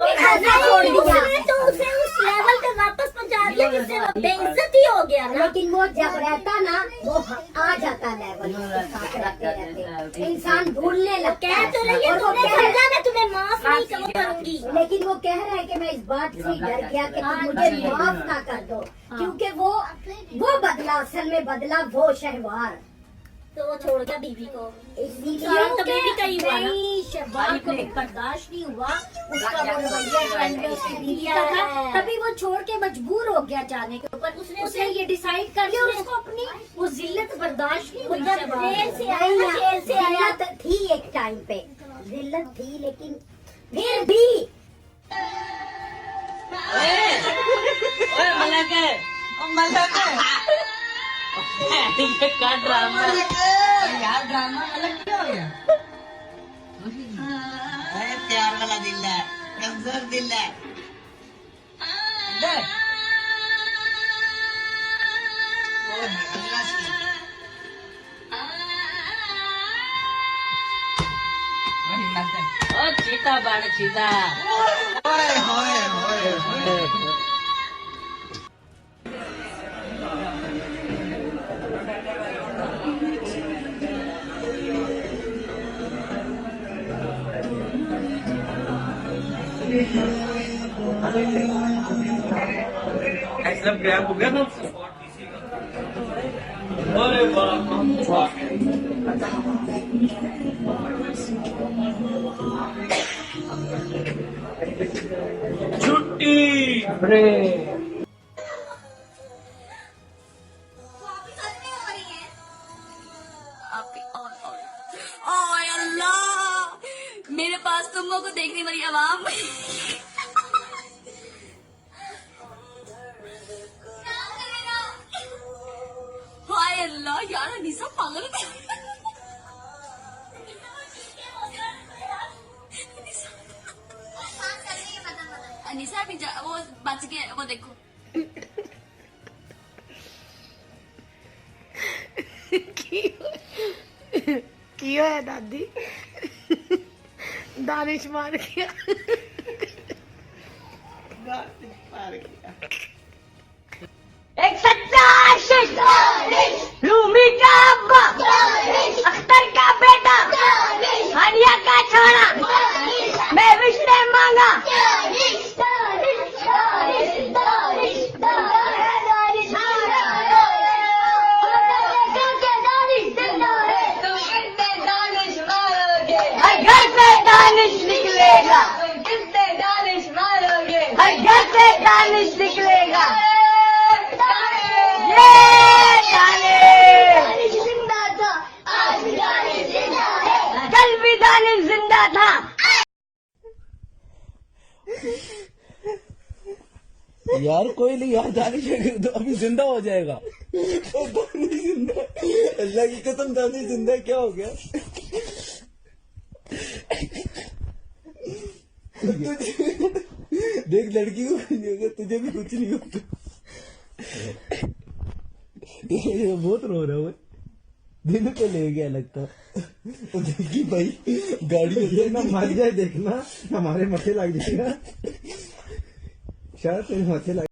तो उसे उस लेवल पे वापस पहुंचा दिया जिससे वो बेइज्जती हो गया ना। लेकिन वो जब रहता ना वो आ जाता लेवल, रहते इंसान भूलने लगता है। तो रही है तूने समझा, मैं तुम्हें माफ नहीं करूंगी। लेकिन वो कह रहा है कि मैं इस बात से डर गया कि तुम मुझे माफ ना कर दो, क्योंकि वो बदला, असल में बदला वो शहवार, तो वो छोड़ गया बीवी को। तो बीवी का ही हुआ ना। शहवार को बर्दाश्त नहीं हुआ उसका वो रवैया, उसकी बीवी का था, तभी वो छोड़ के मजबूर हो गया जाने के ऊपर। उसने ये डिसाइड कर लिया उसको अपनी वो जिल्लत बर्दाश्त नहीं हुई। जेल से आया थी एक टाइम पे, जिल्लत थी, लेकिन फिर भी ये क्या ड्रामा यार, ड्रामा अलग क्या हो गया? अरे प्यार वाला दिल है, कमजोर दिल है। ओ चीता बाड़ चीता। ओए होए होए होए। ऐसा गया हो गया ना। अरे वाह, छुट्टी। मेरे पास तुम लोगों को देखने वाली आवाम। हाय अल्लाह यार, अनीसा पागल है। अनीसा भी वो बच गया, वो देखो। किया है दादी, दानिश मार किया। एक सच्चा आशिक, रूमी का अब्बा, अख्तर का बेटा, हानिया का छोरा, मैं विश्व मांगा। घर से दानिश निकलेगा, किससे दानिश मारोगे, घर से दानिश निकलेगा। दानिश जिंदा था, आज भी दानिश जिंदा है, कल भी दानिश जिंदा था। यार कोई नहीं यार, दानिश तो अभी जिंदा हो जाएगा। दानिश जिंदा, अल्लाह की कसम दानिश जिंदा। क्या हो गया? देख लड़की को कुछ नहीं होगा, तुझे भी कुछ नहीं होगा। बहुत रो रहा है, दिल पे ले गया लगता। देखी भाई गाड़ी ना मर जाए, देखना हमारे मथे लग जाएगा, शायद तेरे मथे लग